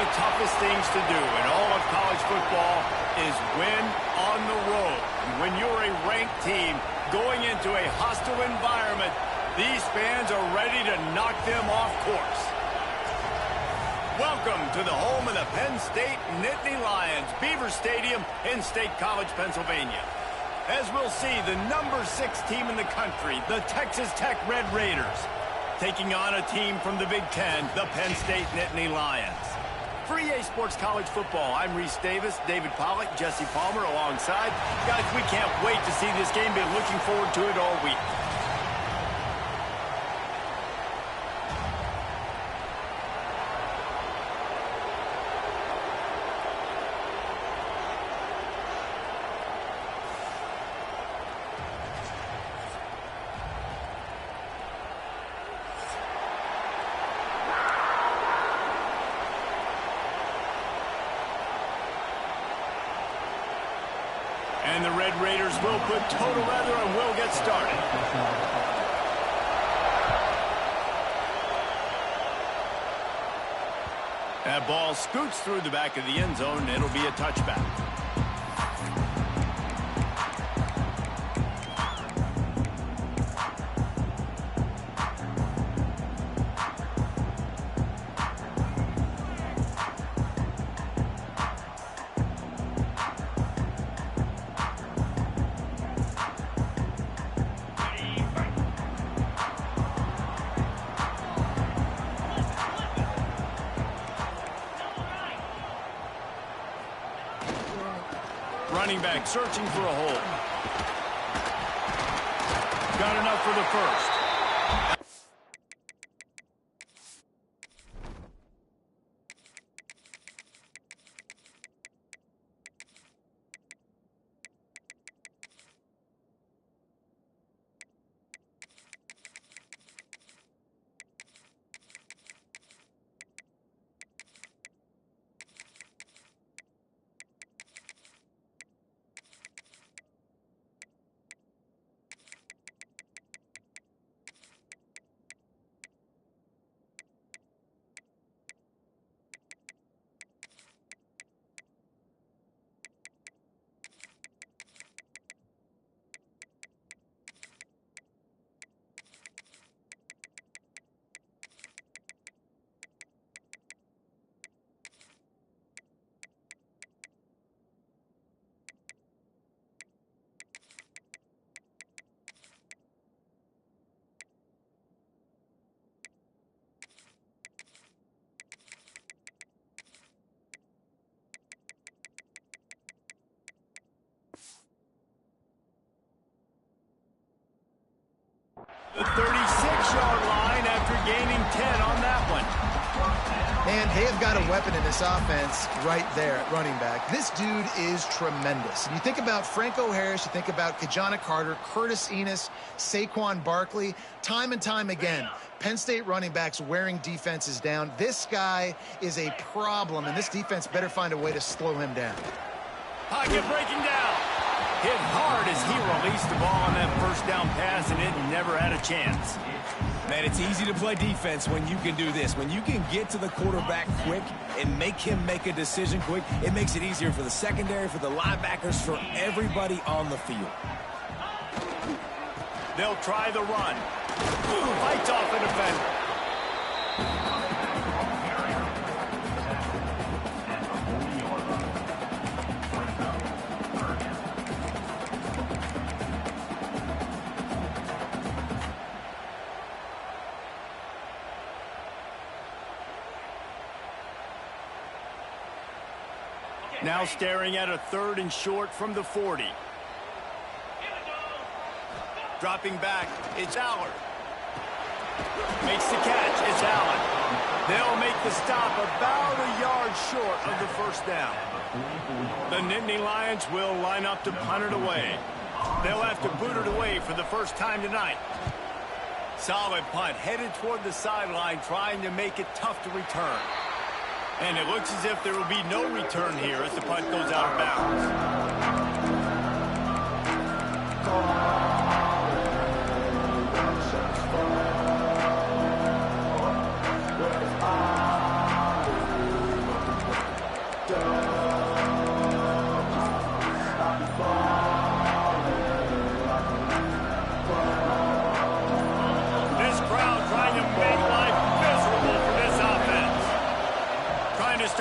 the toughest things to do in all of college football is win on the road. And when you're a ranked team going into a hostile environment, these fans are ready to knock them off course. Welcome to the home of the Penn State Nittany Lions, Beaver Stadium in State College, Pennsylvania. As we'll see, the number 6 team in the country, the Texas Tech Red Raiders, taking on a team from the Big Ten, the Penn State Nittany Lions. For EA Sports College Football, I'm Reese Davis, David Pollack, Jesse Palmer alongside. Guys, we can't wait to see this game. Been looking forward to it all week. And the Red Raiders will put total leather and will get started. That ball scoots through the back of the end zone, and it'll be a touchback. Running back searching for a hole. Got enough for the first. The 36-yard line after gaining 10 on that one. And they have got a weapon in this offense right there at running back. This dude is tremendous. And you think about Franco Harris, you think about Kajana Carter, Curtis Enos, Saquon Barkley, time and time again, Penn State running backs wearing defenses down. This guy is a problem, and this defense better find a way to slow him down. Pocket breaking down. Hit hard as he released the ball on that first down pass, and it never had a chance. Man, it's easy to play defense when you can do this. When you can get to the quarterback quick and make him make a decision quick, it makes it easier for the secondary, for the linebackers, for everybody on the field. They'll try the run. Fights off the defender. Now staring at a 3rd and short from the 40. Dropping back, it's Allard. Makes the catch, it's Allen. They'll make the stop about a yard short of the first down. The Nittany Lions will line up to punt it away. They'll have to boot it away for the first time tonight. Solid punt, headed toward the sideline, trying to make it tough to return. And it looks as if there will be no return here as the punt goes out of bounds.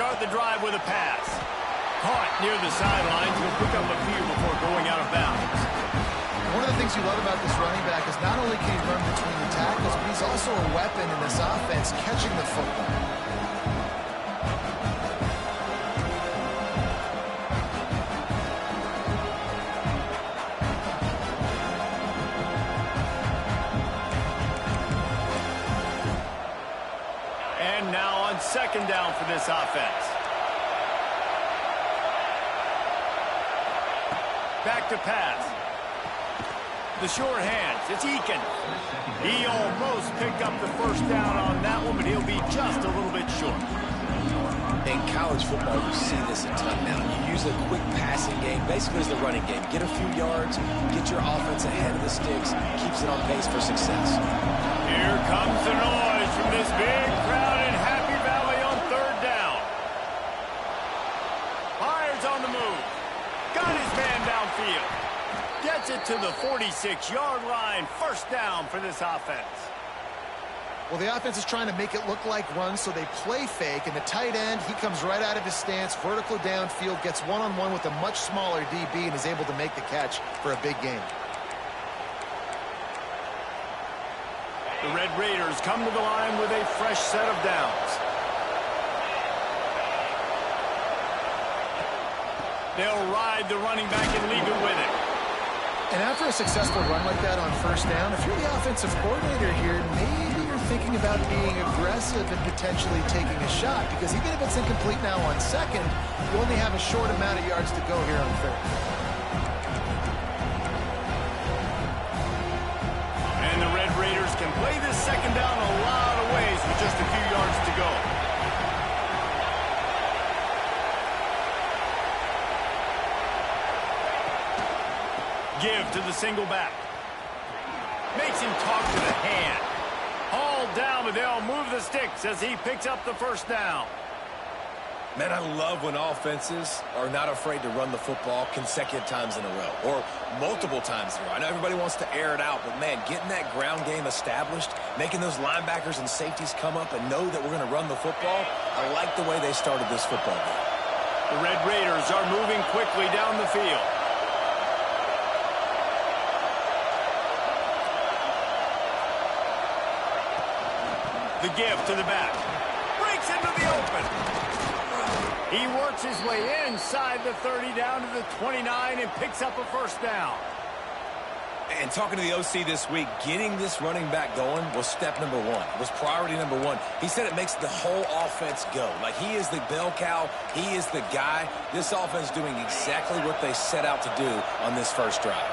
start the drive with a pass. Caught near the sidelines. He'll pick up a few before going out of bounds. One of the things you love about this running back is not only can he run between the tackles, but he's also a weapon in this offense catching the football. And now on second down for this offense. Back to pass. The short hands. It's Eakin. He almost picked up the first down on that one, but he'll be just a little bit short. In college football, you see this a ton now. You use a quick passing game, basically as the running game. Get a few yards, get your offense ahead of the sticks, keeps it on pace for success. Here comes the noise from this big crowd in Happy Valley on third down. Myers on the move. Got his man downfield. Gets it to the 46-yard line. First down for this offense. Well, the offense is trying to make it look like runs, so they play fake. And the tight end, he comes right out of his stance, vertical downfield, gets one-on-one with a much smaller DB, and is able to make the catch for a big gain. The Red Raiders come to the line with a fresh set of downs. They'll ride the running back and leave it with it. And after a successful run like that on first down, if you're the offensive coordinator here, maybe you're thinking about being aggressive and potentially taking a shot, because even if it's incomplete now on second, you only have a short amount of yards to go here on third. And the Red Raiders can play this second down a lot of ways with just a few yards to go. Give to the single back. Makes him talk to the hand. Hauled down, but they'll move the sticks as he picks up the first down. Man, I love when offenses are not afraid to run the football consecutive times in a row or multiple times in a row. I know everybody wants to air it out, but, man, getting that ground game established, making those linebackers and safeties come up and know that we're going to run the football, I like the way they started this football game. The Red Raiders are moving quickly down the field. The give to the back. Breaks into the open. He works his way inside the 30 down to the 29 and picks up a first down. And talking to the OC this week, getting this running back going was step number one. Was priority number one. He said it makes the whole offense go. Like, he is the bell cow. He is the guy. This offense doing exactly what they set out to do on this first drive.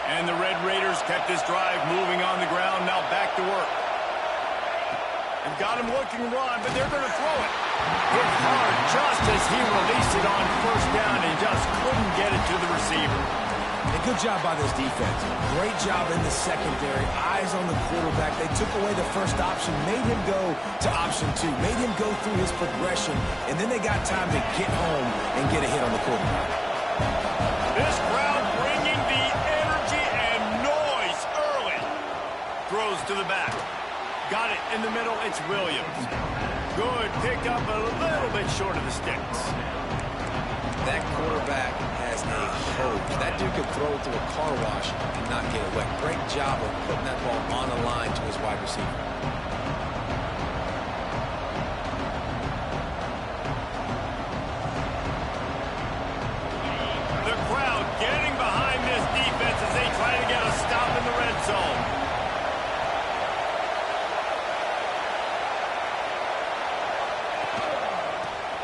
And the Red Raiders kept this drive moving on the ground. Now back to work. They've got him looking to run, but they're going to throw it. Hit hard just as he released it on first down and just couldn't get it to the receiver. A good job by this defense. Great job in the secondary. Eyes on the quarterback. They took away the first option, made him go to option two, made him go through his progression, and then they got time to get home and get a hit on the quarterback. This crowd bringing the energy and noise early. Throws to the back. Got it in the middle. It's Williams. Good pick up, a little bit short of the sticks. That quarterback has a hose. That dude could throw it through a car wash and not get it wet. Great job of putting that ball on the line to his wide receiver. The crowd getting behind this defense as they try to get a stop in the red zone.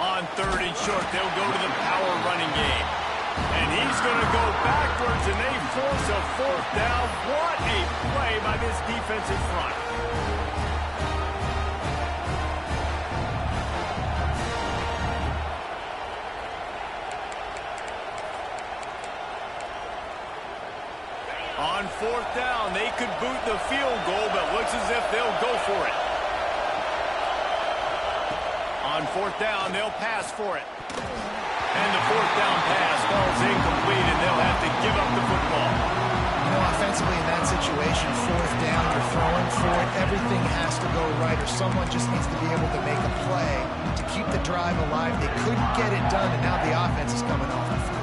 On third and short, they'll go to the power running game. And he's going to go backwards, and they force a fourth down. What a play by this defensive front. On fourth down, they could boot the field goal, but looks as if they'll go for it. On fourth down, they'll pass for it. And the fourth down pass falls incomplete, and they'll have to give up the football. You know, Offensively in that situation, fourth down, you're throwing for it. Everything has to go right, or someone just needs to be able to make a play to keep the drive alive. They couldn't get it done, and now the offense is coming off the field.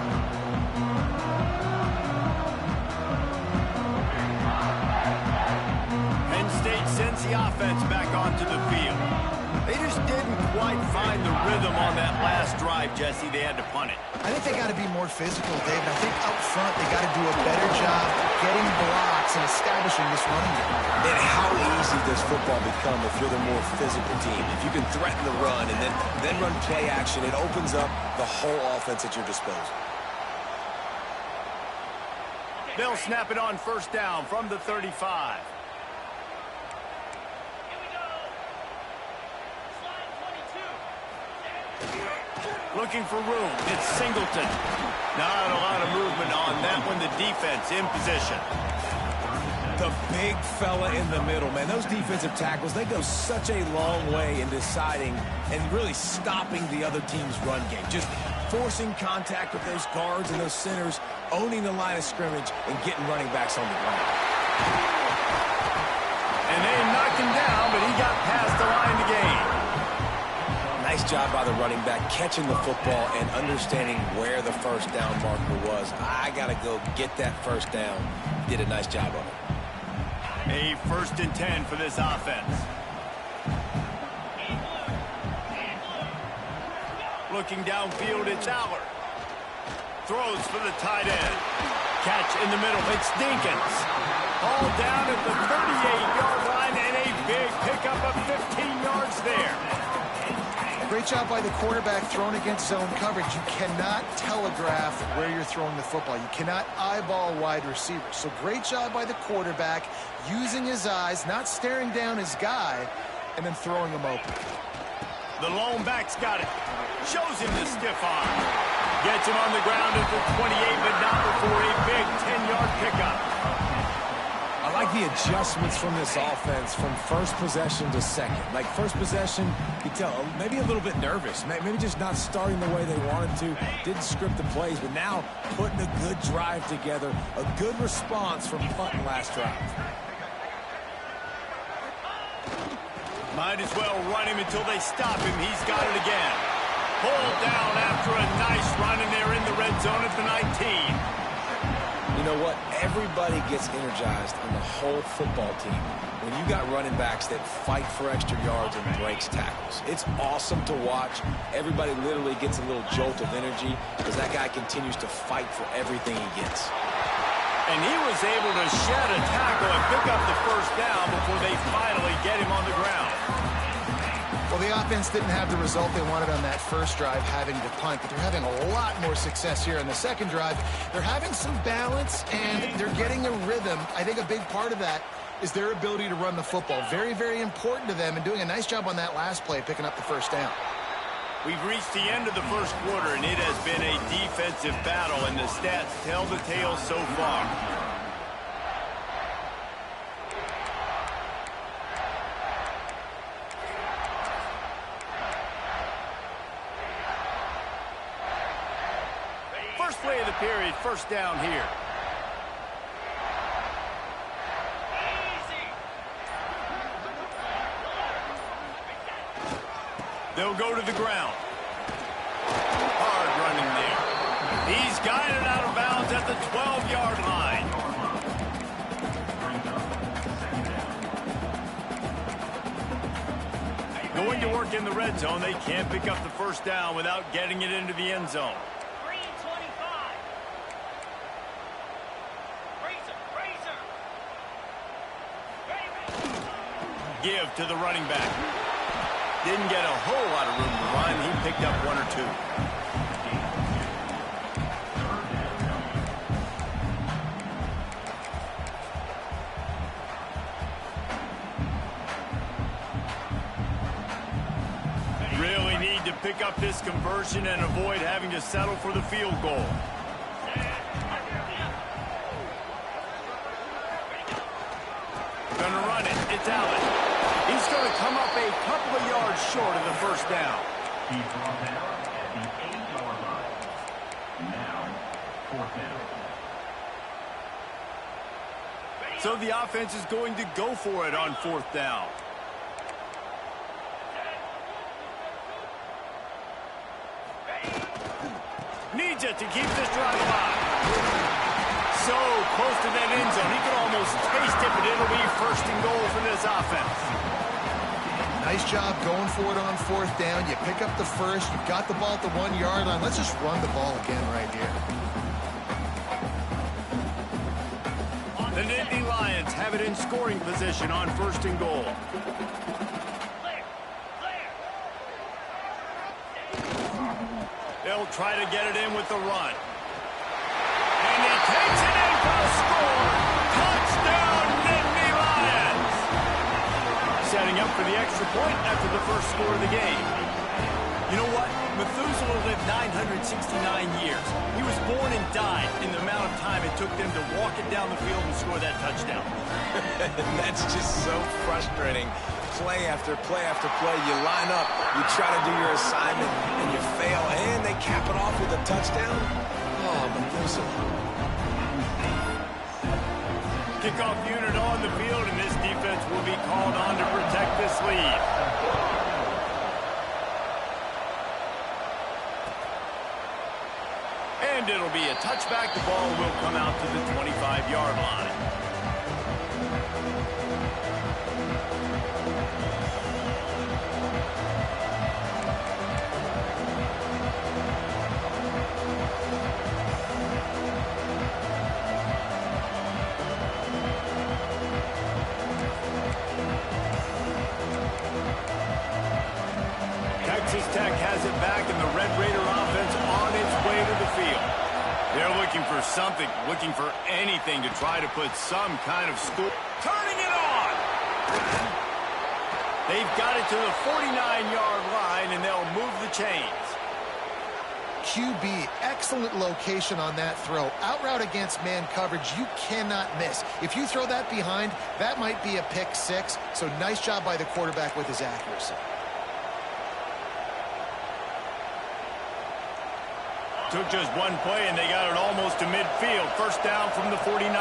Penn State sends the offense back onto the field. They just didn't quite find the rhythm on that last drive, Jesse. They had to punt it. I think they got to be more physical, David. I think up front they got to do a better job getting blocks and establishing this running game. And how easy does football become if you're the more physical team? If you can threaten the run and then run play action, it opens up the whole offense at your disposal. They'll snap it on first down from the 35. Looking for room. It's Singleton. Not a lot of movement on that one. The defense in position. The big fella in the middle, man. Those defensive tackles, they go such a long way in deciding and really stopping the other team's run game. Just forcing contact with those guards and those centers, owning the line of scrimmage, and getting running backs on the ground. And they knocked him down, but he got past the line to gain. Nice job by the running back catching the football and understanding where the first down marker was. I got to go get that first down. Did a nice job of it. A 1st and 10 for this offense. Looking downfield, it's Aller. Throws for the tight end. Catch in the middle, it's Dinkins. Ball down at the 38-yard line and a big pickup of 15 yards there. Great job by the quarterback thrown against zone coverage. You cannot telegraph where you're throwing the football. You cannot eyeball wide receivers. So great job by the quarterback using his eyes, not staring down his guy, and then throwing him open. The lone back's got it. Shows him the stiff arm. Gets him on the ground at the 28, but not before a big 10-yard pickup. I like the adjustments from this offense from first possession to second. Like first possession, you tell maybe a little bit nervous, maybe just not starting the way they wanted to, didn't script the plays, but now putting a good drive together, a good response from punting last drive. Might as well run him until they stop him. He's got it again. Pulled down after a nice run, and they're in the red zone at the 19. You know what? Everybody gets energized on the whole football team when you got running backs that fight for extra yards and breaks tackles. It's awesome to watch. Everybody literally gets a little jolt of energy as that guy continues to fight for everything he gets. And he was able to shed a tackle and pick up the first down before they finally get him on the ground. Well, the offense didn't have the result they wanted on that first drive, having to punt, but they're having a lot more success here on the second drive. They're having some balance, and they're getting a rhythm. I think a big part of that is their ability to run the football. Very, very important to them, and doing a nice job on that last play, picking up the first down. We've reached the end of the first quarter, and it has been a defensive battle, and the stats tell the tale so far. First play of the period, first down here. They'll go to the ground. Hard running there. He's guided out of bounds at the 12-yard line. Going to work in the red zone. They can't pick up the first down without getting it into the end zone. Give to the running back. Didn't get a whole lot of room to run. He picked up one or two. Really need to pick up this conversion and avoid having to settle for the field goal. Gonna run it. It's Allen. He's going to come up a couple of yards short of the first down. He's brought down at the 8-yard line. Now, fourth down. So the offense is going to go for it on 4th down. Needs it to keep this drive alive. So close to that end zone. He can almost taste it, but it'll be 1st and goal for this offense. Nice job going for it on 4th down. You pick up the first. You've got the ball at the 1-yard line. Let's just run the ball again right here. The Nittany Lions have it in scoring position on 1st and goal. They'll try to get it in with the run. And he takes it in for a score. Touchdown, Nittany Lions. Setting up for the extra point after the first score of the game. You know what? Methuselah lived 969 years. He was born and died in the amount of time it took them to walk it down the field and score that touchdown. That's just so frustrating. Play after play after play, you line up, you try to do your assignment, and you fail, and they cap it off with a touchdown? Oh, Methuselah. Kickoff unit on the field, and this defense will be called on to protect this lead. And it'll be a touchback. The ball will come out to the 25-yard line. Texas Tech has it back, and the Red Raider offense on its way to the field. They're looking for something, looking for anything to try to put some kind of score. Turning it on! They've got it to the 49-yard line, and they'll move the chains. QB, excellent location on that throw. Out route against man coverage, you cannot miss. If you throw that behind, that might be a pick 6. So nice job by the quarterback with his accuracy. Took just one play, and they got it almost to midfield. 1st down from the 49.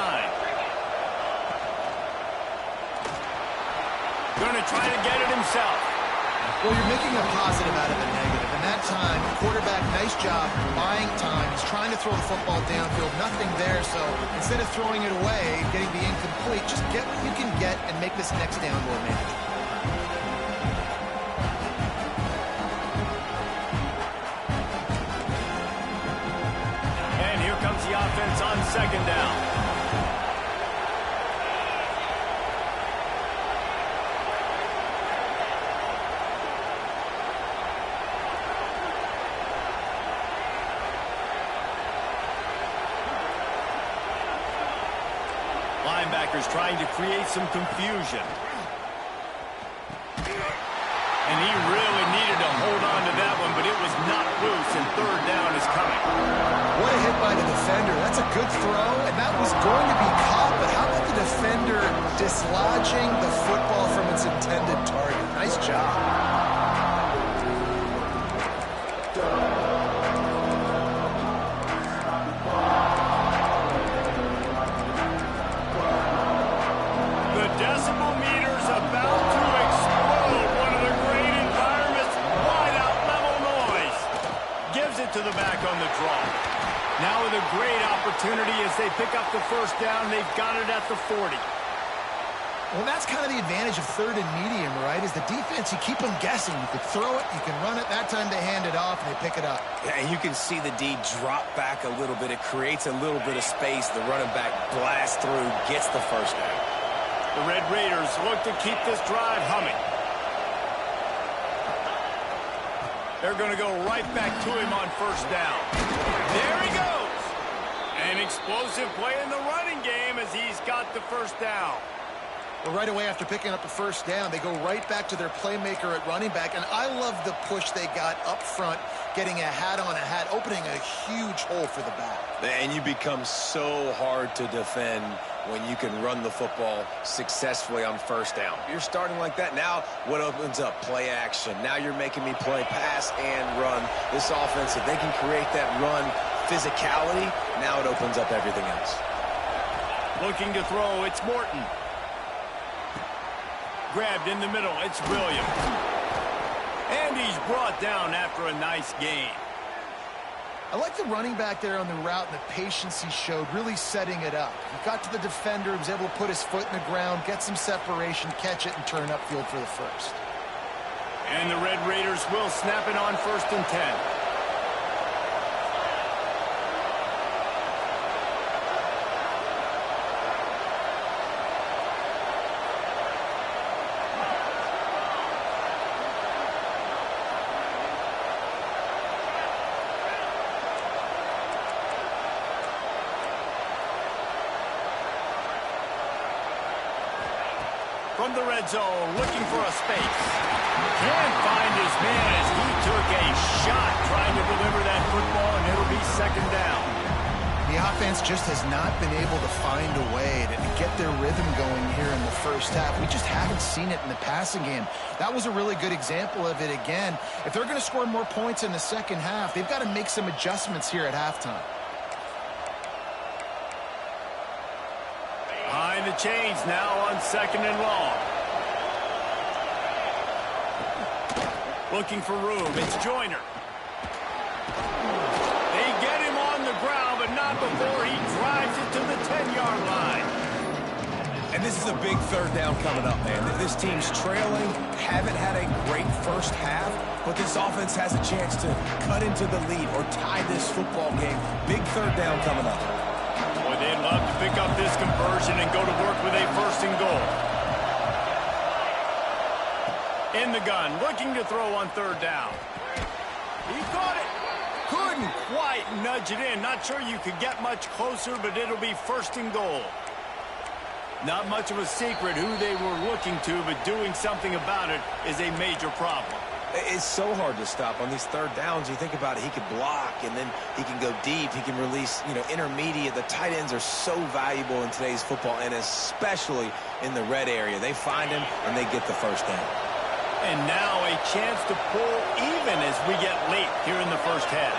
Going to try to get it himself. Well, you're making a positive out of a negative. And that time, quarterback, nice job buying time. He's trying to throw the football downfield. Nothing there, so instead of throwing it away, getting the incomplete, just get what you can get and make this next down more manageable. The offense on 2nd down. Linebackers trying to create some confusion. And he really needed to hold on to that one, but it was not loose, and 3rd down is coming. What a hit by the defender. That's a good throw, and that was going to be caught, but how about the defender dislodging the football from its intended target? Nice job. The decibel meter's about to explode. One of the great environments, wide out level noise. Gives it to the back on the draw. Now with a great opportunity as they pick up the 1st down. They've got it at the 40. Well, that's kind of the advantage of 3rd and medium, right? Is the defense, you keep them guessing. You can throw it, you can run it. That time they hand it off and they pick it up. Yeah, and you can see the D drop back a little bit. It creates a little bit of space. The running back blasts through, gets the 1st down. The Red Raiders look to keep this drive humming. They're going to go right back to him on 1st down. There he goes. An explosive play in the running game as he's got the 1st down. Well, right away after picking up the 1st down, they go right back to their playmaker at running back. And I love the push they got up front, getting a hat on a hat, opening a huge hole for the back. And you become so hard to defend when you can run the football successfully on 1st down. You're starting like that. Now what opens up? Play action. Now you're making me play pass and run. This offense, if they can create that run physicality, now it opens up everything else. Looking to throw, it's Morton. Grabbed in the middle, it's Williams. And he's brought down after a nice gain. I like the running back there on the route and the patience he showed, really setting it up. He got to the defender, he was able to put his foot in the ground, get some separation, catch it, and turn upfield for the first. And the Red Raiders will snap it on 1st and 10. From the red zone, looking for a space. Can't find his man as he took a shot trying to deliver that football, and it'll be 2nd down. The offense just has not been able to find a way to get their rhythm going here in the first half. We just haven't seen it in the passing game. That was a really good example of it again. If they're going to score more points in the second half, they've got to make some adjustments here at halftime. Behind the chains now on 2nd and long. Looking for room, it's Joyner. They get him on the ground, but not before he drives it to the 10-yard line. And this is a big 3rd down coming up, man. This team's trailing, haven't had a great first half, but this offense has a chance to cut into the lead or tie this football game. Big 3rd down coming up. Boy, they'd love to pick up this conversion and go to work with a 1st and goal. In the gun, looking to throw on 3rd down. He caught it. Couldn't quite nudge it in. Not sure you could get much closer, but it'll be 1st and goal. Not much of a secret who they were looking to, but doing something about it is a major problem. It's so hard to stop on these 3rd downs. You think about it, he could block, and then he can go deep. He can release, intermediate. The tight ends are so valuable in today's football, and especially in the red area. They find him, and they get the 1st down. And now a chance to pull even as we get late here in the first half.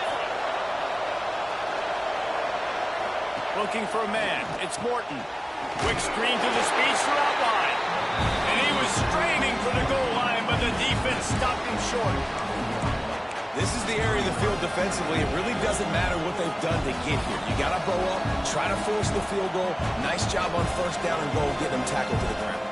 Looking for a man. It's Morton. Quick screen to the speedster outline. And he was straining for the goal line, but the defense stopped him short. This is the area of the field defensively. It really doesn't matter what they've done to get here. You got to bow up, try to force the field goal. Nice job on 1st down and goal, getting them tackled to the ground.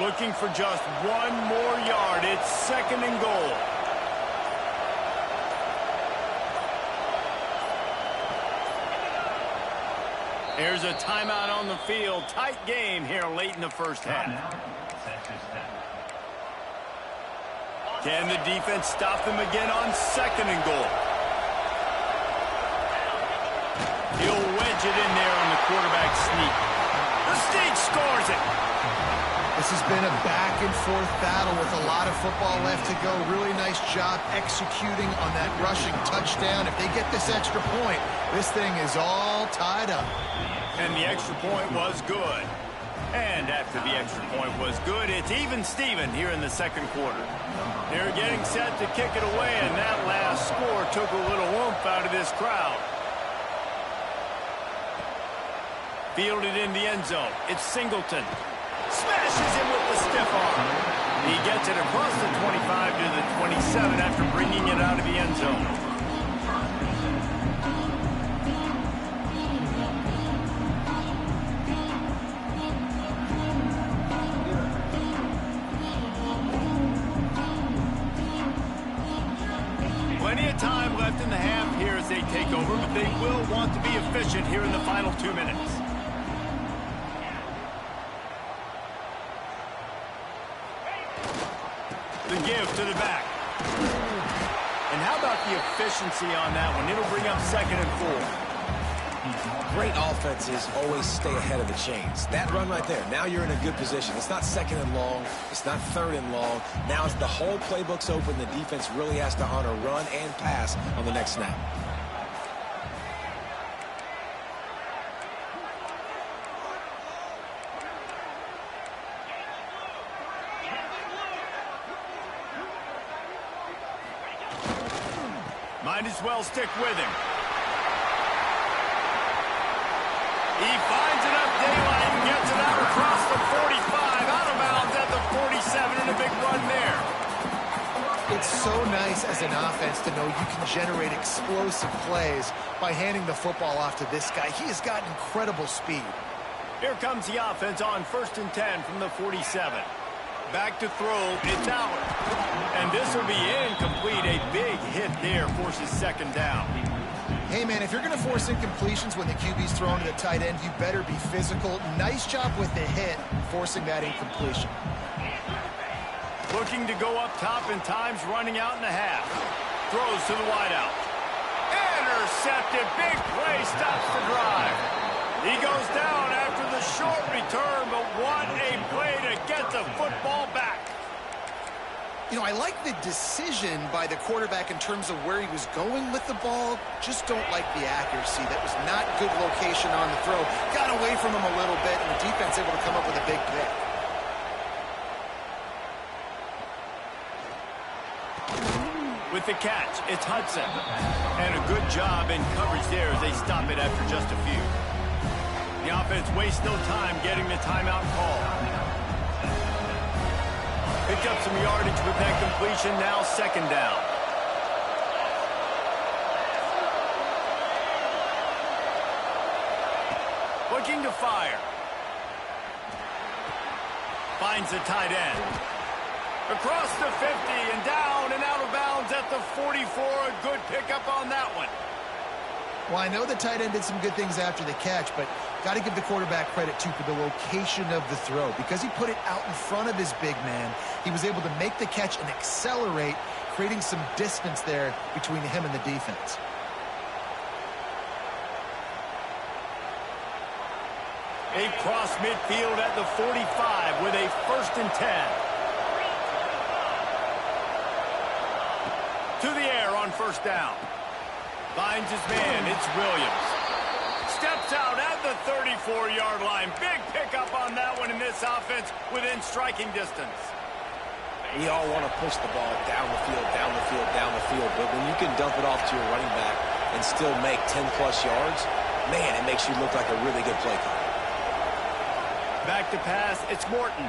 Looking for just 1 more yard. It's 2nd and goal. Here's a timeout on the field. Tight game here late in the first half. Can the defense stop them again on 2nd and goal? He'll wedge it in there on the quarterback sneak. The sneak scores it. This has been a back-and-forth battle with a lot of football left to go. Really nice job executing on that rushing touchdown. If they get this extra point, this thing is all tied up. And the extra point was good. And after the extra point was good, it's even Steven here in the 2nd quarter. They're getting set to kick it away, and that last score took a little oomph out of this crowd. Fielded in the end zone. It's Singleton. Smashes him with the stiff arm. He gets it across the 25 to the 27 after bringing it out of the end zone. Plenty of time left in the half here as they take over, but they will want to be efficient here in the final 2 minutes. The give to the back. And how about the efficiency on that one? It'll bring up 2nd and 4. Great offenses always stay ahead of the chains. That run right there, now you're in a good position. It's not 2nd and long. It's not 3rd and long. Now it's the whole playbook's open. The defense really has to honor run and pass on the next snap. might as well stick with him. He finds enough daylight and gets it out across the 45, out of bounds at the 47, and a big run there. It's so nice as an offense to know you can generate explosive plays by handing the football off to this guy. He has got incredible speed. Here comes the offense on 1st and 10 from the 47. Back to throw, it's Allard. And this will be incomplete. A big hit there forces 2nd down. Hey, man, if you're going to force incompletions when the QB's thrown to the tight end, you better be physical. Nice job with the hit, forcing that incompletion. Looking to go up top, and time's running out in the half. Throws to the wideout. Intercepted. Big play, stops the drive. He goes down after the short return, but what a play to get the football back. You know, I like the decision by the quarterback in terms of where he was going with the ball. Just don't like the accuracy. That was not good location on the throw. Got away from him a little bit, and the defense able to come up with a big pick. With the catch, it's Hudson. And a good job in coverage there as they stop it after just a few. The offense wastes no time getting the timeout call. Picked up some yardage with that completion, now 2nd down. Looking to fire. Finds the tight end. Across the 50 and down and out of bounds at the 44. A good pickup on that one. Well, I know the tight end did some good things after the catch, but got to give the quarterback credit, too, for the location of the throw. Because he put it out in front of his big man, he was able to make the catch and accelerate, creating some distance there between him and the defense. Across midfield at the 45 with a 1st and 10. To the air on 1st down. Finds his man, it's Williams. Steps out at the 34-yard line. Big pickup on that one in this offense within striking distance. We all want to push the ball down the field, down the field, down the field. But when you can dump it off to your running back and still make 10-plus yards, man, it makes you look like a really good play caller. Back to pass, it's Morton.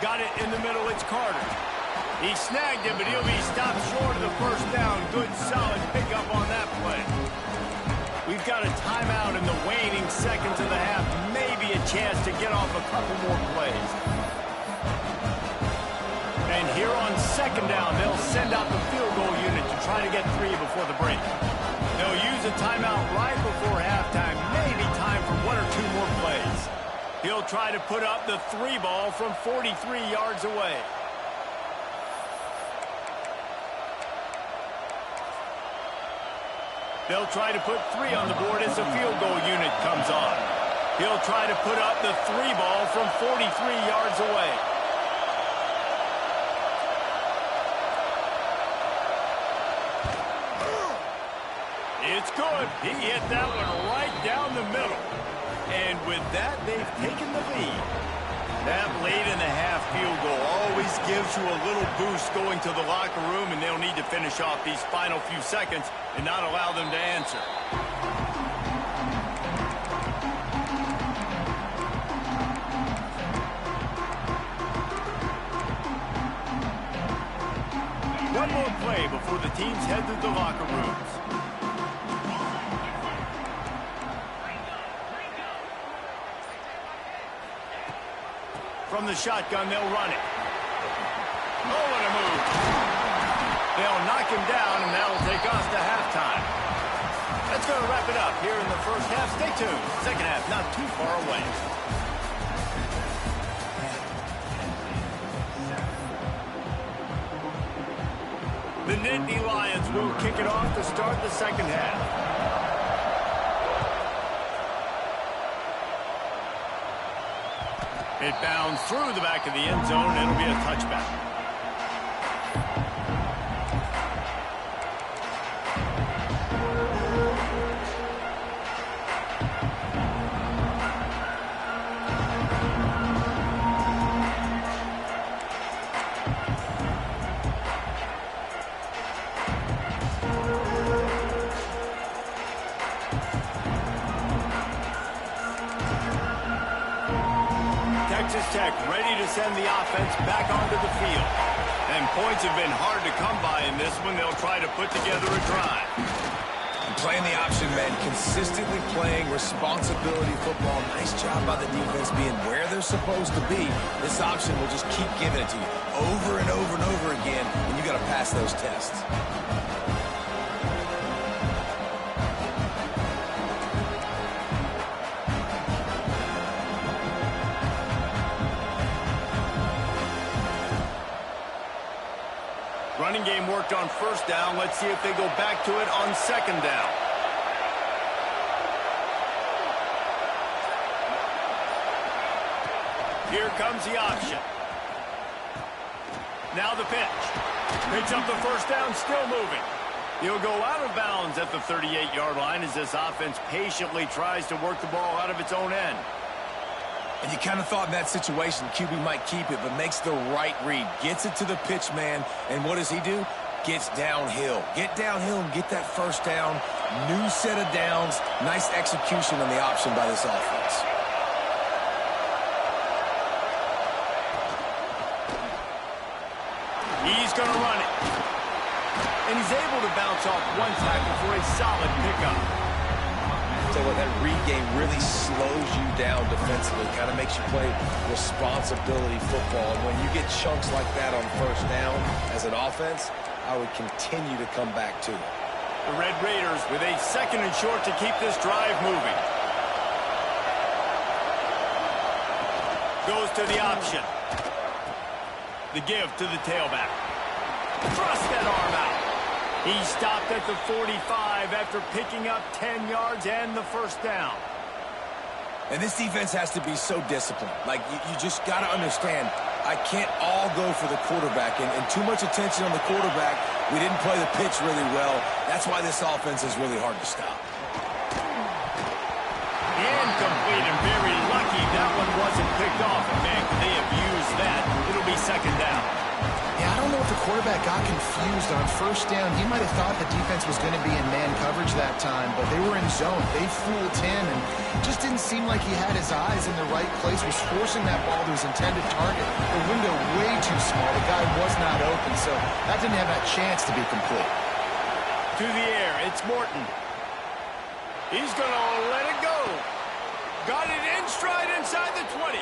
Got it in the middle, it's Carter. He snagged him, but he'll be stopped short of the 1st down. Good, solid pickup on that play. We've got a timeout in the waning seconds of the half. Maybe a chance to get off a couple more plays. And here on 2nd down, they'll send out the field goal unit to try to get 3 before the break. They'll use a timeout right before halftime. Maybe time for 1 or 2 more plays. He'll try to put up the 3 ball from 43 yards away. They'll try to put 3 on the board as the field goal unit comes on. He'll try to put up the 3 ball from 43 yards away. It's good. He hit that one right down the middle. And with that, they've taken the lead. That late-in-the-half field goal always gives you a little boost going to the locker room, and they'll need to finish off these final few seconds and not allow them to answer. One more play before the teams head to the locker rooms. From the shotgun, they'll run it. Oh, what a move. They'll knock him down, and that'll take us to halftime. That's going to wrap it up here in the 1st half. Stay tuned. 2nd half, not too far away. The Nittany Lions will kick it off to start the 2nd half. It bounds through the back of the end zone, and it'll be a touchback. Tech ready to send the offense back onto the field. And points have been hard to come by in this one. They'll try to put together a drive. And playing the option, man, consistently playing responsibility football. Nice job by the defense being where they're supposed to be. This option will just keep giving it to you over and over and over again, and you got to pass those tests. Running game worked on first down. Let's see if they go back to it on second down. Here comes the option. Now the pitch. Picks up the first down, still moving. He'll go out of bounds at the 38-yard line as this offense patiently tries to work the ball out of its own end. And you kind of thought in that situation QB might keep it, but makes the right read. Gets it to the pitch man, and what does he do? Gets downhill. Get downhill and get that first down. New set of downs. Nice execution on the option by this offense. He's going to run it. And he's able to bounce off one tackle for a solid pickup. So that read game really slows you down defensively, kind of makes you play responsibility football. And when you get chunks like that on first down as an offense, I would continue to come back to it. The Red Raiders with a second and short to keep this drive moving. Goes to the option. The give to the tailback. Thrust that arm out. He stopped at the 45 after picking up 10 yards and the first down. And this defense has to be so disciplined. Like, you just got to understand, I can't all go for the quarterback. And too much attention on the quarterback. We didn't play the pitch really well. That's why this offense is really hard to stop. Incomplete, and very lucky that one wasn't picked off. And man, could they have used that? It'll be second down. Yeah, I don't know if the quarterback got confused on first down. He might have thought the defense was going to be in man coverage that time, but they were in zone. They fooled him, and it just didn't seem like he had his eyes in the right place, was forcing that ball to his intended target. The window way too small. The guy was not open, so that didn't have that chance to be complete. To the air, it's Morton. He's going to let it go. Got it in stride inside the 20.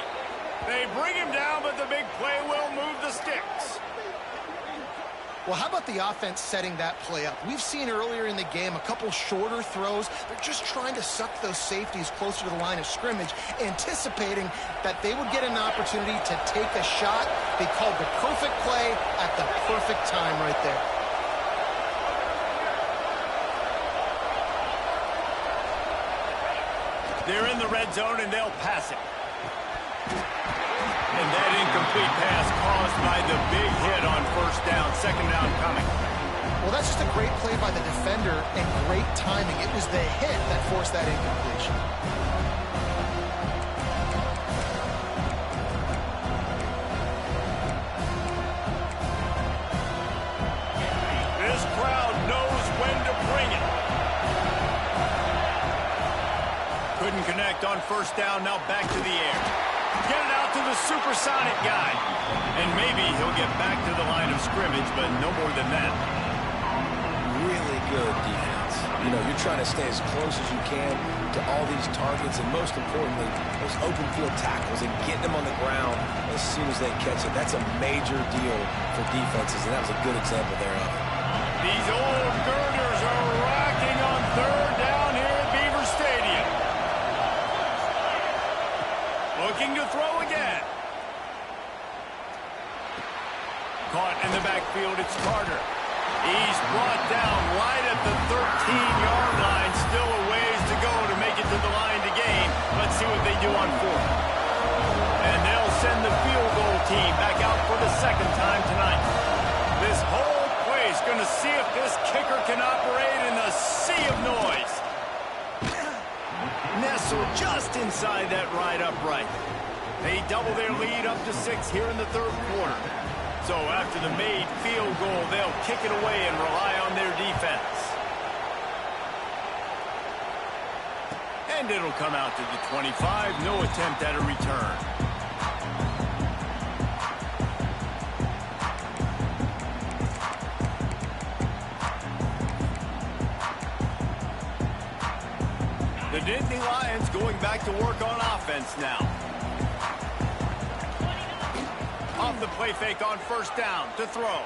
They bring him down, but the big play will move the sticks. Well, how about the offense setting that play up? We've seen earlier in the game a couple shorter throws. They're just trying to suck those safeties closer to the line of scrimmage, anticipating that they would get an opportunity to take a shot. They called the perfect play at the perfect time right there. They're in the red zone, and they'll pass it. And that incomplete pass caused by the big hit on first down. Second down coming. Well, that's just a great play by the defender and great timing. It was the hit that forced that incompletion. This crowd knows when to bring it. Couldn't connect on first down. Now back to the air. Get it out to the supersonic guy. And maybe he'll get back to the line of scrimmage, but no more than that. Really good defense. You know, you're trying to stay as close as you can to all these targets, and most importantly, those open field tackles and getting them on the ground as soon as they catch it. That's a major deal for defenses, and that was a good example thereof. These old girders are rocking on third down here at Beaver Stadium. Looking to throw again. Caught in the backfield, it's Carter. He's brought down right at the 13-yard line. Still a ways to go to make it to the line to gain. Let's see what they do on fourth. And they'll send the field goal team back out for the second time tonight. This whole place going to see if this kicker can operate in the sea of noise. Nestled just inside that right upright. They double their lead up to 6 here in the third quarter. So after the made field goal, they'll kick it away and rely on their defense. And it'll come out to the 25. No attempt at a return. The Nittany Lions going back to work on offense now. Off the play fake on first down to throw.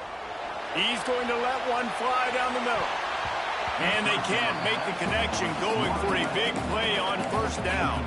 He's going to let one fly down the middle. And they can't make the connection, going for a big play on first down.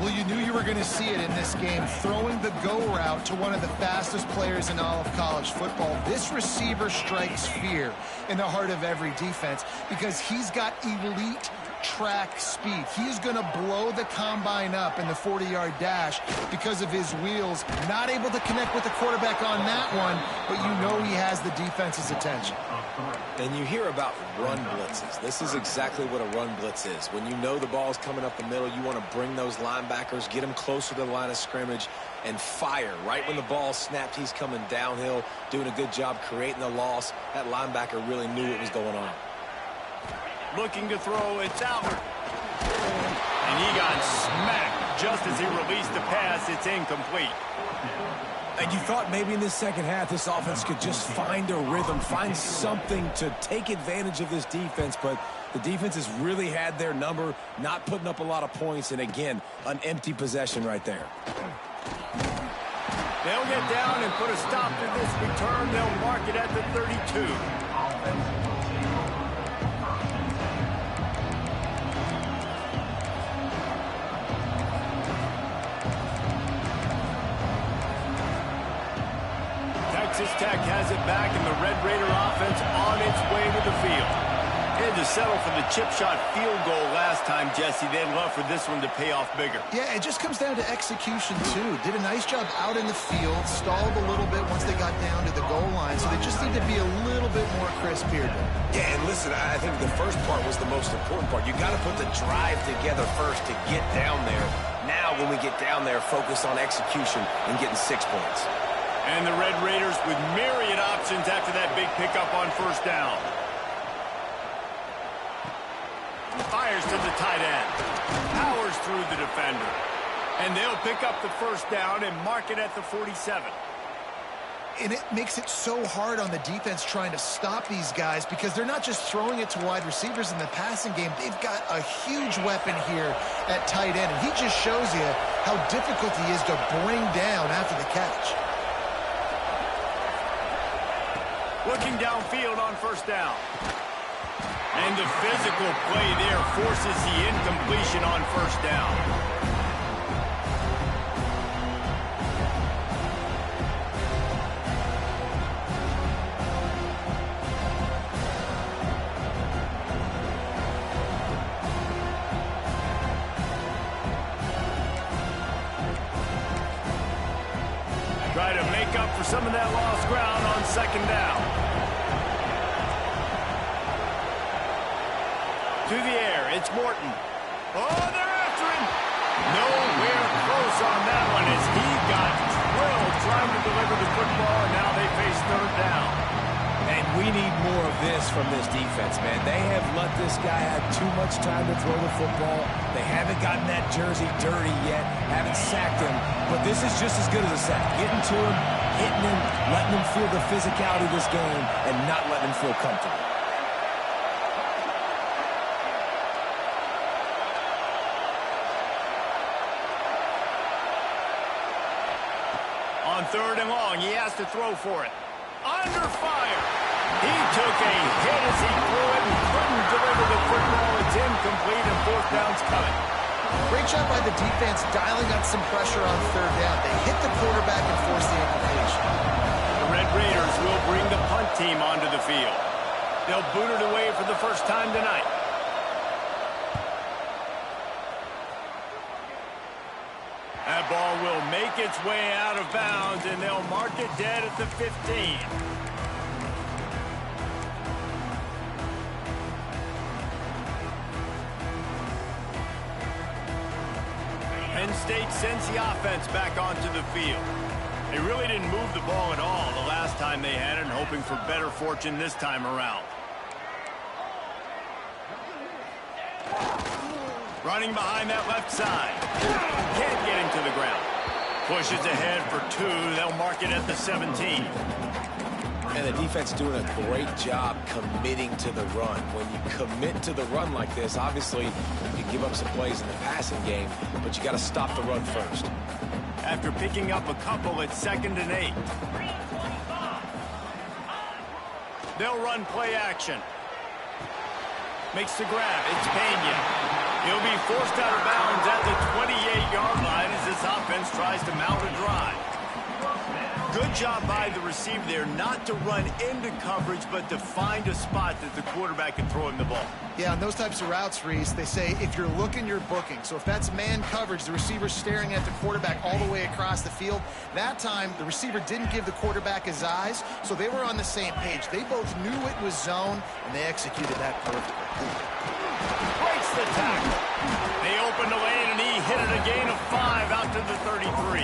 Well, you knew you were going to see it in this game, throwing the go route to one of the fastest players in all of college football. This receiver strikes fear in the heart of every defense because he's got elite track speed. He's going to blow the combine up in the 40-yard dash because of his wheels. Not able to connect with the quarterback on that one, but you know he has the defense's attention. And you hear about run blitzes. This is exactly what a run blitz is. When you know the ball's coming up the middle, you want to bring those linebackers, get them closer to the line of scrimmage, and fire. Right when the ball snapped, he's coming downhill, doing a good job creating the loss. That linebacker really knew what was going on. Looking to throw, it's Albert. And he got smacked just as he released the pass. It's incomplete. And you thought maybe in this second half this offense could just find a rhythm, find something to take advantage of this defense, but the defense has really had their number, not putting up a lot of points, and again, an empty possession right there. They'll get down and put a stop to this return. They'll mark it at the 32. Texas Tech has it back, and the Red Raider offense on its way to the field. They had to settle for the chip shot field goal last time, Jesse. They'd love for this one to pay off bigger. Yeah, it just comes down to execution, too. Did a nice job out in the field, stalled a little bit once they got down to the goal line, so they just need to be a little bit more crisp here. Yeah, and listen, I think the first part was the most important part. You got to put the drive together first to get down there. Now, when we get down there, focus on execution and getting 6 points. And the Red Raiders with myriad options after that big pickup on first down. Fires to the tight end. Powers through the defender. And they'll pick up the first down and mark it at the 47. And it makes it so hard on the defense trying to stop these guys because they're not just throwing it to wide receivers in the passing game. They've got a huge weapon here at tight end. And he just shows you how difficult he is to bring down after the catch. Looking downfield on first down. And the physical play there forces the incompletion on first down. Try to make up for some of that lost ground on second down. To the air, it's Morton. Oh, they're after him. Nowhere close on that one as he got drilled trying to deliver the football, and now they face third down. And we need more of this from this defense, man. They have let this guy have too much time to throw the football. They haven't gotten that jersey dirty yet, haven't sacked him, but this is just as good as a sack. Getting to him, hitting him, letting him feel the physicality of this game, and not letting him feel comfortable. On third and long, he has to throw for it. Under fire. He took a hit as he threw it and couldn't deliver the football. It's incomplete and fourth down's coming. Great job by the defense dialing up some pressure on third down. They hit the quarterback and forced the incompletion. The Red Raiders will bring the punt team onto the field. They'll boot it away for the first time tonight. That ball will make its way out of bounds, and they'll mark it dead at the 15. Penn State sends the offense back onto the field. They really didn't move the ball at all the last time they had it, and hoping for better fortune this time around. Running behind that left side. Can't get him to the ground. Pushes ahead for two. They'll mark it at the 17. And the defense doing a great job committing to the run. When you commit to the run like this, obviously you give up some plays in the passing game, but you got to stop the run first. After picking up a couple, it's 2nd and 8. They'll run play action. Makes the grab. It's Pena. He'll be forced out of bounds at the 28-yard line as this offense tries to mount a drive. Good job by the receiver there not to run into coverage, but to find a spot that the quarterback can throw him the ball. Yeah, on those types of routes, Reese, they say if you're looking, you're booking. So if that's man coverage, the receiver's staring at the quarterback all the way across the field. That time, the receiver didn't give the quarterback his eyes, so they were on the same page. They both knew it was zone, and they executed that perfectly. Breaks the tackle. They opened the lane, and he hit it a gain of 5 out to the 33.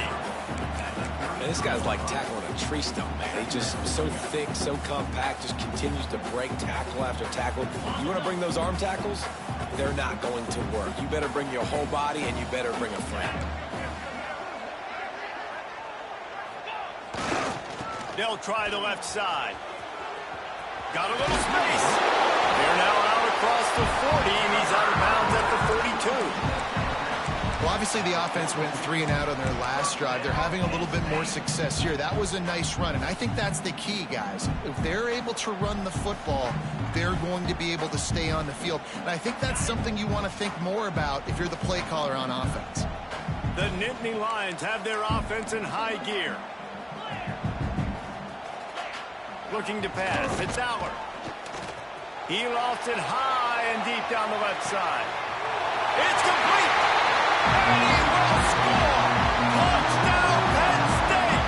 And this guy's like tackling a tree stump, man. He's just so thick, so compact, just continues to break tackle after tackle. You want to bring those arm tackles? They're not going to work. You better bring your whole body, and you better bring a friend. They'll try the left side. Got a little space. They're now out across the 40, and he's out of bounds at the 42. Well, obviously the offense went 3 and out on their last drive. They're having a little bit more success here. That was a nice run, and I think that's the key, guys. If they're able to run the football, they're going to be able to stay on the field. And I think that's something you want to think more about if you're the play caller on offense. The Nittany Lions have their offense in high gear. Looking to pass. It's Aller. He lofts it high and deep down the left side. It's complete. And he will score! Touchdown, Penn State!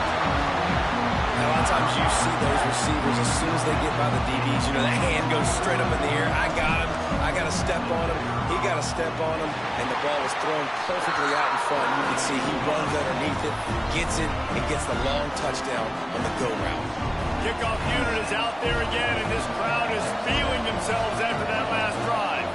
Now, a lot of times you see those receivers, as soon as they get by the DBs, you know, that hand goes straight up in the air. I got him. I got to step on him. He got to step on him. And the ball was thrown perfectly out in front. You can see he runs underneath it, gets it, and gets the long touchdown on the go route. Kickoff unit is out there again, and this crowd is feeling themselves after that last drive.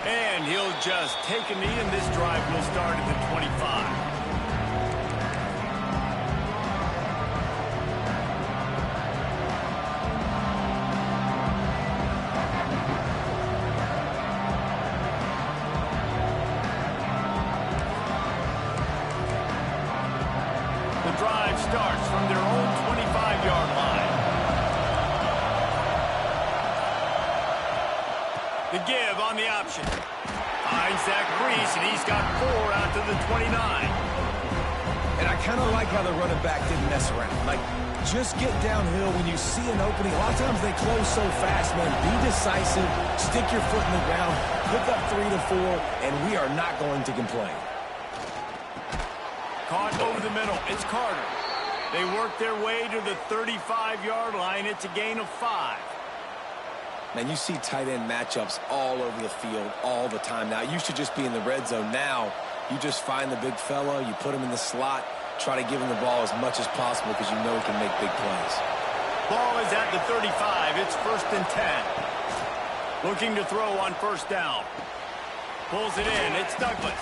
And he'll just take a knee, and this drive will start at the 25. The drive starts from their own 25-yard line. The give on the option. Finds Zach Brees, and he's got 4 out to the 29. And I kind of like how the running back didn't mess around. Like, just get downhill when you see an opening. A lot of times they close so fast, man. Be decisive, stick your foot in the ground, pick up 3 to 4, and we are not going to complain. Caught over the middle. It's Carter. They work their way to the 35-yard line. It's a gain of 5. Man, you see tight end matchups all over the field all the time. Now, you should just be in the red zone. Now, you just find the big fella, you put him in the slot, try to give him the ball as much as possible because you know he can make big plays. Ball is at the 35. It's 1st and 10. Looking to throw on 1st down. Pulls it in. It's Douglas.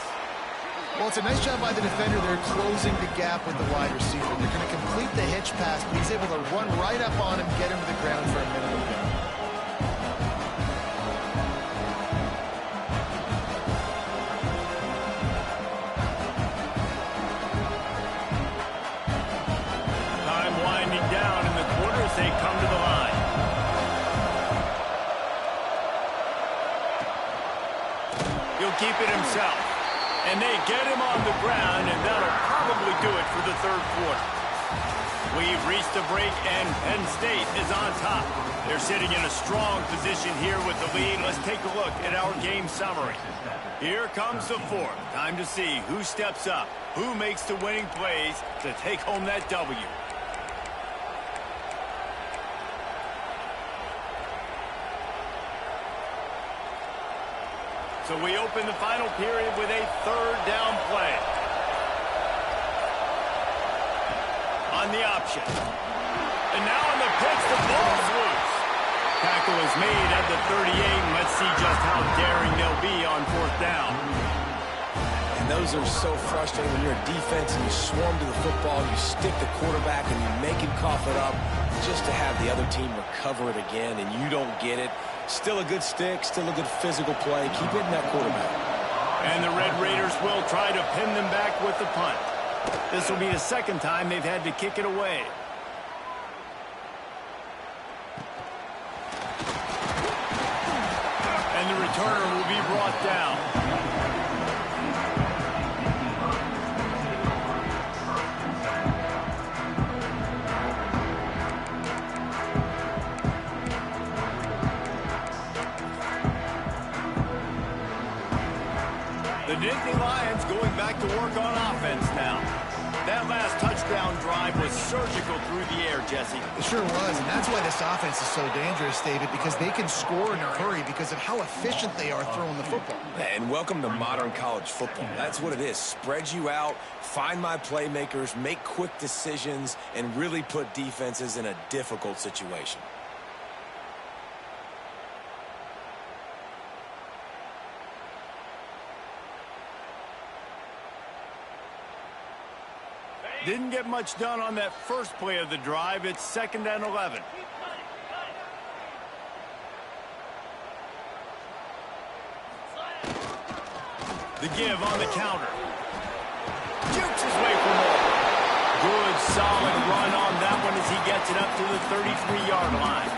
Well, it's a nice job by the defender. They're closing the gap with the wide receiver. They're going to complete the hitch pass, but he's able to run right up on him, get him to the ground for a minute ago. Time winding down in the quarter as they come to the line. He'll keep it himself. And they get him on the ground, and that'll probably do it for the 3rd quarter. We've reached the break, and Penn State is on top. They're sitting in a strong position here with the lead. Let's take a look at our game summary. Here comes the 4th. Time to see who steps up, who makes the winning plays to take home that W. So we open the final period with a 3rd down play. On the option. And now on the pitch, the ball's loose. Tackle is made at the 38, and let's see just how daring they'll be on 4th down. And those are so frustrating when you're a defense and you swarm to the football, you stick the quarterback, and you make him cough it up just to have the other team recover it again, and you don't get it. Still a good stick, still a good physical play. Keep hitting that quarterback. And the Red Raiders will try to pin them back with the punt. This will be the second time they've had to kick it away. And the returner will be brought down. The Nittany Lions going back to work on offense now. That last touchdown drive was surgical through the air, Jesse. It sure was, and that's why this offense is so dangerous, David, because they can score in a hurry because of how efficient they are throwing the football. And welcome to modern college football. That's what it is. Spread you out, find my playmakers, make quick decisions, and really put defenses in a difficult situation. Didn't get much done on that first play of the drive. It's 2nd and 11. The give on the counter. Jukes his way for more. Good, solid run on that one as he gets it up to the 33-yard line.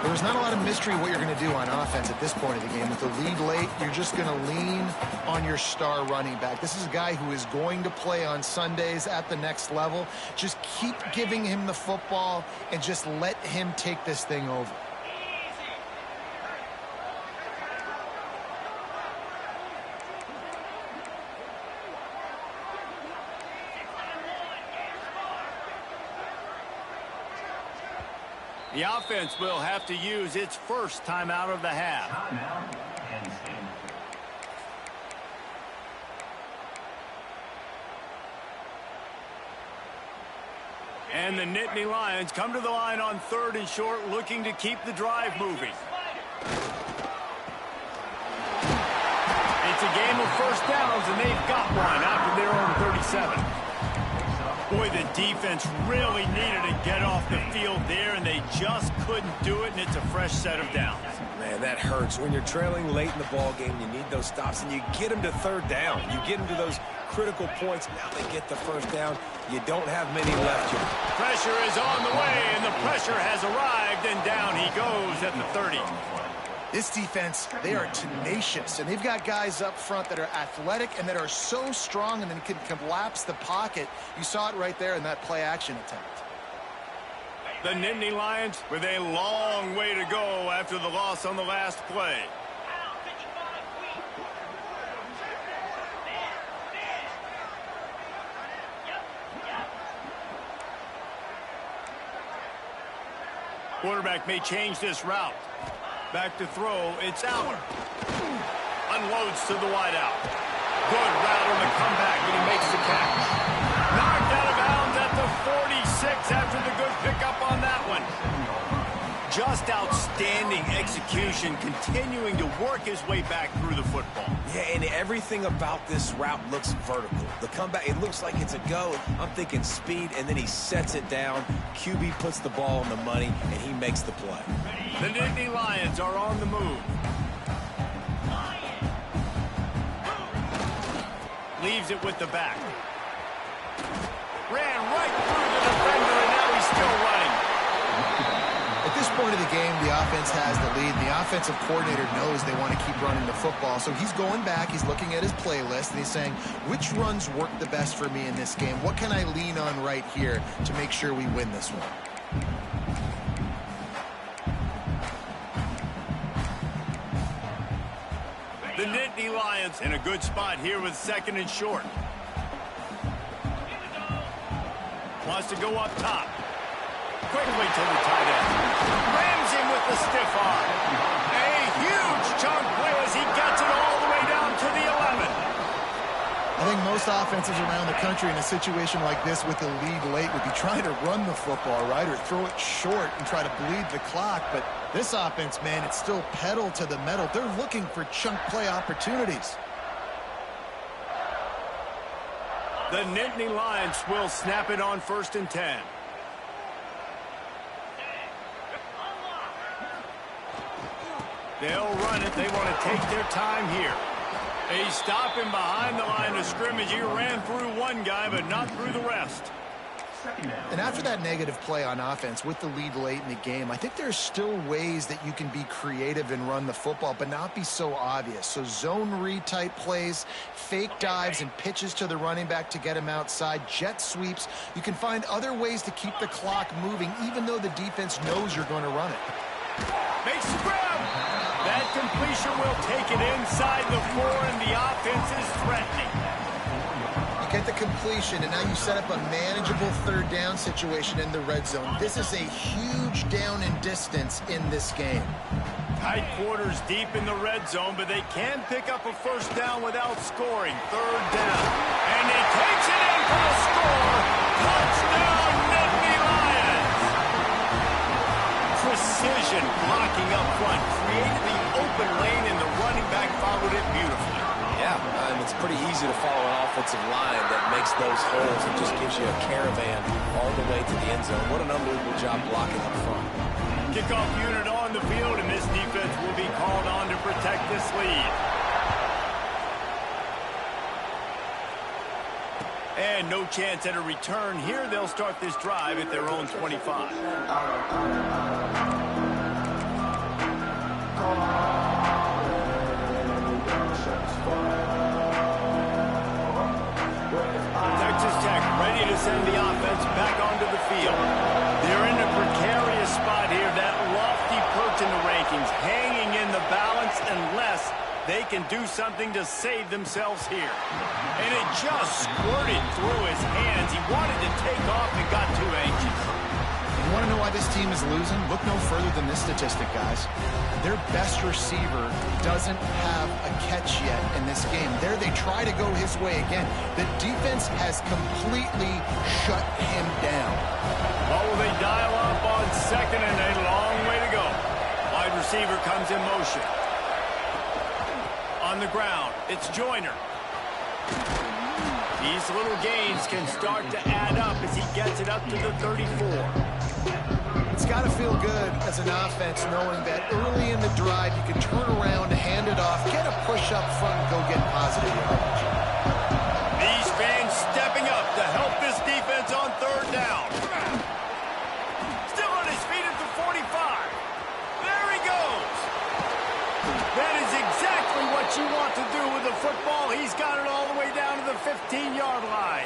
There's not a lot of mystery what you're going to do on offense at this point of the game. With the lead late, you're just going to lean on your star running back. This is a guy who is going to play on Sundays at the next level. Just keep giving him the football and just let him take this thing over. The offense will have to use its first timeout of the half. And the Nittany Lions come to the line on 3rd and short, looking to keep the drive moving. It's a game of first downs, and they've got one after their own 37. Boy, the defense really needed to get off the field there, and they just couldn't do it, and it's a fresh set of downs. Man, that hurts. When you're trailing late in the ball game, you need those stops, and you get them to 3rd down. You get them to those critical points. Now they get the first down. You don't have many left here. Pressure is on the way, and the pressure has arrived, and down he goes at the 30. This defense, they are tenacious, and they've got guys up front that are athletic and that are so strong and then can collapse the pocket. You saw it right there in that play-action attempt. The Nittany Lions with a long way to go after the loss on the last play. Quarterback may change this route. Back to throw, it's Aller. Unloads to the wideout. Good route on the comeback, and he makes the catch. Knocked out of bounds at the 46 after the good pickup on that one. Just outstanding execution, continuing to work his way back through the football. Yeah, and everything about this route looks vertical. The comeback, it looks like it's a go. I'm thinking speed, and then he sets it down. QB puts the ball on the money, and he makes the play. The Nittany Lions are on the move. Leaves it with the back. Ran right through the defender, and now he's still running. At this point of the game, the offense has the lead. The offensive coordinator knows they want to keep running the football. So he's going back, he's looking at his playlist, and he's saying, which runs work the best for me in this game? What can I lean on right here to make sure we win this one? The Nittany Lions in a good spot here with 2nd and short. Wants to go up top. Quickly to the tight end. Rams him with the stiff arm. A huge chunk play as he gets it all the way down to the 11. I think most offenses around the country in a situation like this with the lead late would be trying to run the football, right, or throw it short and try to bleed the clock. But this offense, man, it's still pedal to the metal. They're looking for chunk play opportunities. The Nittany Lions will snap it on 1st and 10. They'll run it. They want to take their time here. They stop him behind the line of scrimmage. He ran through one guy, but not through the rest. And after that negative play on offense with the lead late in the game, I think there's still ways that you can be creative and run the football, but not be so obvious. So zone read type plays, fake dives and pitches to the running back to get him outside, jet sweeps. You can find other ways to keep the clock moving, even though the defense knows you're going to run it. Makes the grab. That completion will take it inside the 4, and the offense is threatening. You get the completion, and now you set up a manageable 3rd down situation in the red zone. This is a huge down in distance in this game. Tight quarters deep in the red zone, but they can pick up a 1st down without scoring. 3rd down. And he takes it in for the score. Touchdown, Nittany Lions. Precision blocking up front. Created the open lane, and the running back followed it beautifully. Yeah, it's pretty easy to follow an offensive line that makes those holes and just gives you a caravan all the way to the end zone. What an unbelievable job blocking up front. Kickoff unit on the field, and this defense will be called on to protect this lead. And no chance at a return here. They'll start this drive at their own 25. Texas Tech ready to send the offense back onto the field. They're in a precarious spot here, that lofty perch in the rankings, hanging in the balance unless they can do something to save themselves here. And it just squirted through his hands. He wanted to take off and got too anxious. You want to know why this team is losing? Look no further than this statistic, guys. Their best receiver doesn't have a catch yet in this game. There they try to go his way again. The defense has completely shut him down. What will they dial up on 2nd and a long way to go? Wide receiver comes in motion. On the ground, it's Joyner. These little gains can start to add up as he gets it up to the 34. It's got to feel good as an offense knowing that early in the drive you can turn around, hand it off, get a push up front, and go get positive yardage. These fans stepping up to help this defense on 3rd down. Still on his feet at the 45. There he goes. That is exactly what you want to do with the football. He's got it all the way down to the 15-yard line.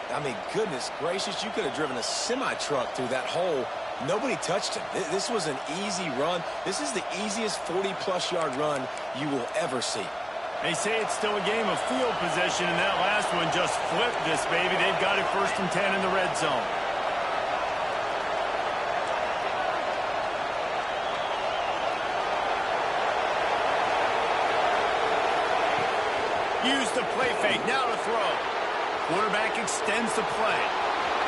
I mean, goodness gracious, you could have driven a semi-truck through that hole. Nobody touched him. This was an easy run. This is the easiest 40-plus yard run you will ever see. They say it's still a game of field possession, and that last one just flipped this baby. They've got it 1st and 10 in the red zone. Use the play fake, now to throw. Quarterback extends the play.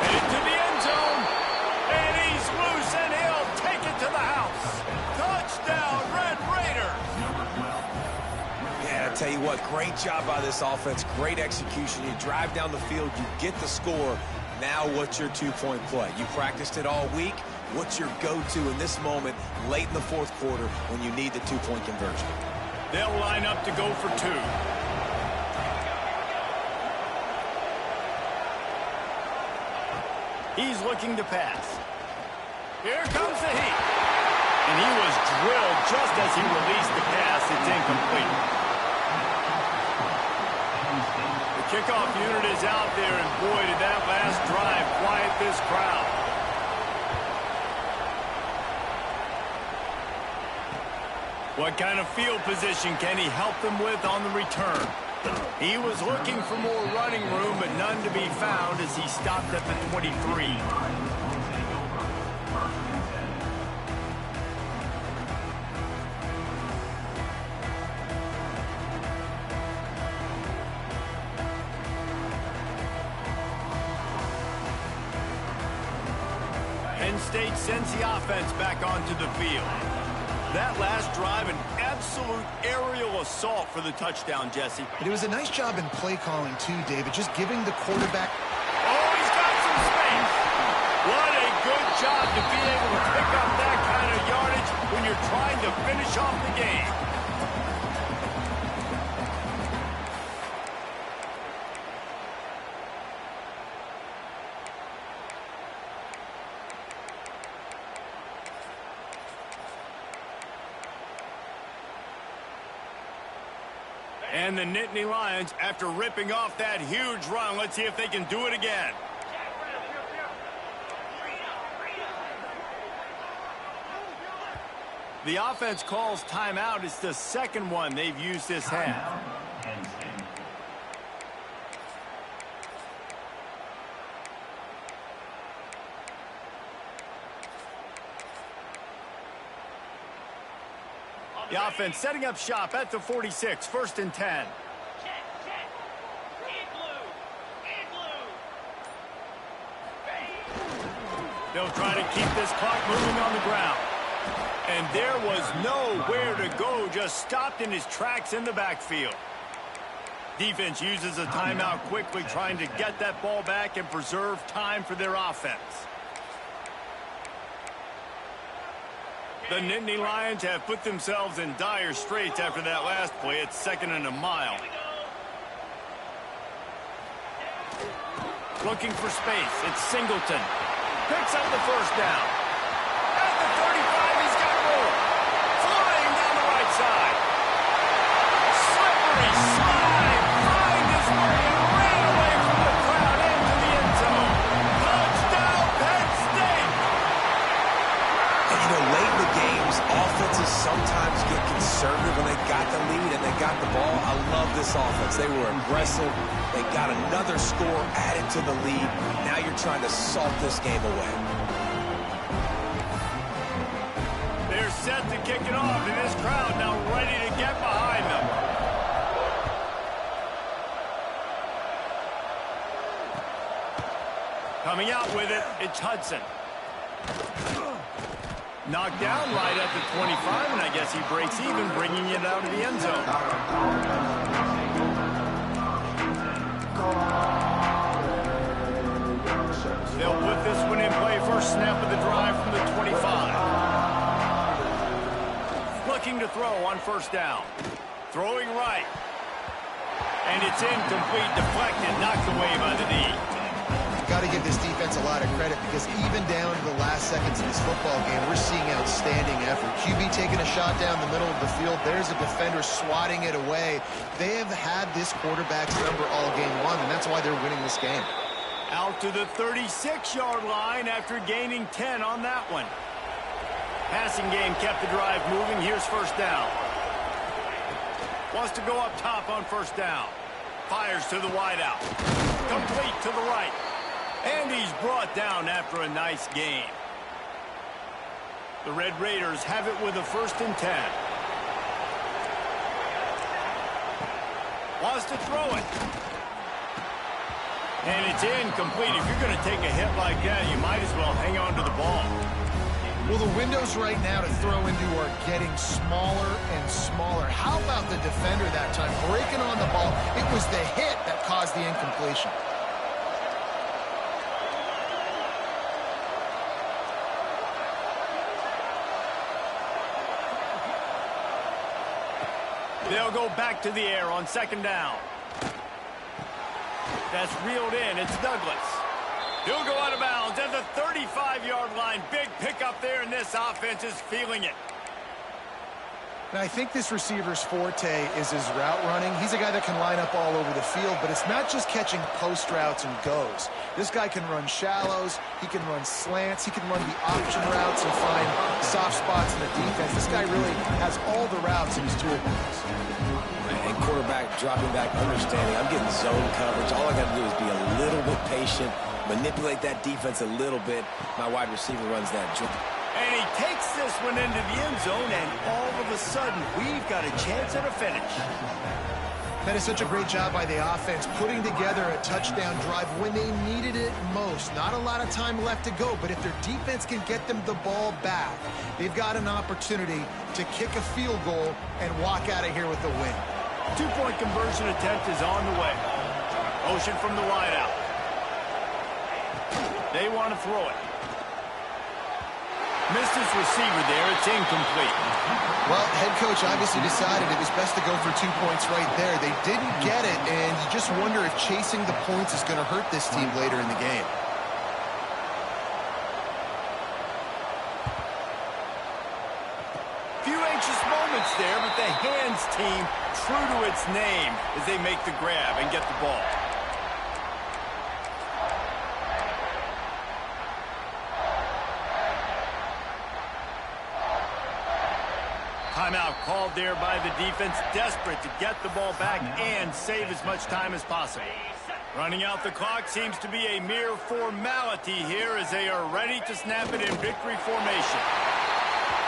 Headed to the end zone. And he's loose, and he'll take it to the house. Touchdown, Red Raiders. Yeah, I tell you what, great job by this offense. Great execution. You drive down the field, you get the score. Now what's your 2-point play? You practiced it all week. What's your go-to in this moment late in the 4th quarter when you need the 2-point conversion? They'll line up to go for 2. He's looking to pass. Here comes the heat. And he was drilled just as he released the pass. It's incomplete. The kickoff unit is out there, and boy, did that last drive quiet this crowd. What kind of field position can he help them with on the return? He was looking for more running room, but none to be found as he stopped at the 23. Penn State sends the offense back onto the field. That last drive, an absolute aerial assault for the touchdown, Jesse. It was a nice job in play calling, too, David, just giving the quarterback... Oh, he's got some space. What a good job to be able to pick up that kind of yardage when you're trying to finish off the game. And the Nittany Lions, after ripping off that huge run, let's see if they can do it again. The offense calls timeout. It's the second one they've used this half. The offense setting up shop at the 46, 1st and 10. They'll try to keep this clock moving on the ground. And there was nowhere to go, just stopped in his tracks in the backfield. Defense uses a timeout quickly, trying to get that ball back and preserve time for their offense. The Nittany Lions have put themselves in dire straits after that last play. It's 2nd and a mile. Looking for space. It's Singleton. Picks up the 1st down. At the 35, he's got more. Flying down the right side. Slippery slide. Find his way and ran away from the crowd into the end zone. Touchdown, Penn State. And, you know, late in the games, offenses sometimes get conservative when they got the lead and they got the ball. I love this offense. They were aggressive. They got another score added to the lead. Now you're trying to salt this game away. They're set to kick it off, and this crowd now ready to get behind them. Coming out with it, it's Hudson. Knocked down right at the 25, and I guess he breaks even, bringing it out of the end zone. They'll put this one in play. First snap of the drive from the 25. Looking to throw on 1st down. Throwing right. And it's incomplete, deflected, knocked away by the knee. Got to give this defense a lot of credit because even down to the last seconds of this football game, we're seeing outstanding effort. QB taking a shot down the middle of the field. There's a defender swatting it away. They have had this quarterback's number all game long, and that's why they're winning this game. Out to the 36-yard line after gaining 10 on that one. Passing game kept the drive moving. Here's 1st down. Wants to go up top on 1st down. Fires to the wideout. Complete to the right. And he's brought down after a nice gain. The Red Raiders have it with a 1st and 10. Wants to throw it. And it's incomplete. If you're going to take a hit like that, you might as well hang on to the ball. Well, the windows right now to throw into are getting smaller and smaller. How about the defender that time breaking on the ball? It was the hit that caused the incompletion. They'll go back to the air on 2nd down. That's reeled in. It's Douglas. He'll go out of bounds at the 35-yard line. Big pickup there, and this offense is feeling it. Now, I think this receiver's forte is his route running. He's a guy that can line up all over the field, but it's not just catching post routes and goes. This guy can run shallows, he can run slants, he can run the option routes and find soft spots in the defense. This guy really has all the routes in his toolbox. And quarterback dropping back, understanding. I'm getting zone coverage. All I got to do is be a little bit patient, manipulate that defense a little bit. My wide receiver runs that drill. And he takes this one into the end zone, and all of a sudden, we've got a chance at a finish. That is such a great job by the offense, putting together a touchdown drive when they needed it most. Not a lot of time left to go, but if their defense can get them the ball back, they've got an opportunity to kick a field goal and walk out of here with the win. Two-point conversion attempt is on the way. Motion from the wideout. They want to throw it. Missed his receiver there. It's incomplete. Well, head coach obviously decided it was best to go for 2 points right there. They didn't get it, and you just wonder if chasing the points is going to hurt this team later in the game. Few anxious moments there, but the hands team true to its name as they make the grab and get the ball. Timeout called there by the defense, desperate to get the ball back and save as much time as possible. Running out the clock seems to be a mere formality here as they are ready to snap it in victory formation.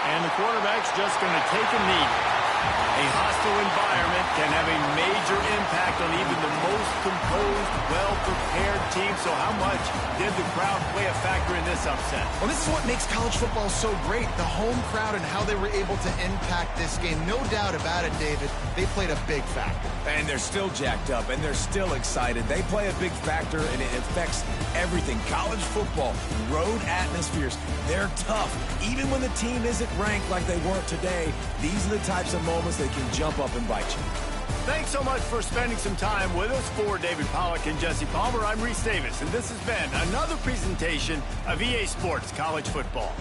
And the quarterback's just going to take a knee. A hostile environment can have a major impact on even the most composed, well-prepared team. So how much did the crowd play a factor in this upset? Well, this is what makes college football so great, the home crowd and how they were able to impact this game. No doubt about it, David. They played a big factor. And they're still jacked up, and they're still excited. They play a big factor, and it affects everything. College football, road atmospheres, they're tough. Even when the team isn't ranked like they weren't today, these are the types of moments that can jump up and bite you. Thanks so much for spending some time with us. For David Pollack and Jesse Palmer, I'm Reese Davis, and this has been another presentation of EA Sports College Football.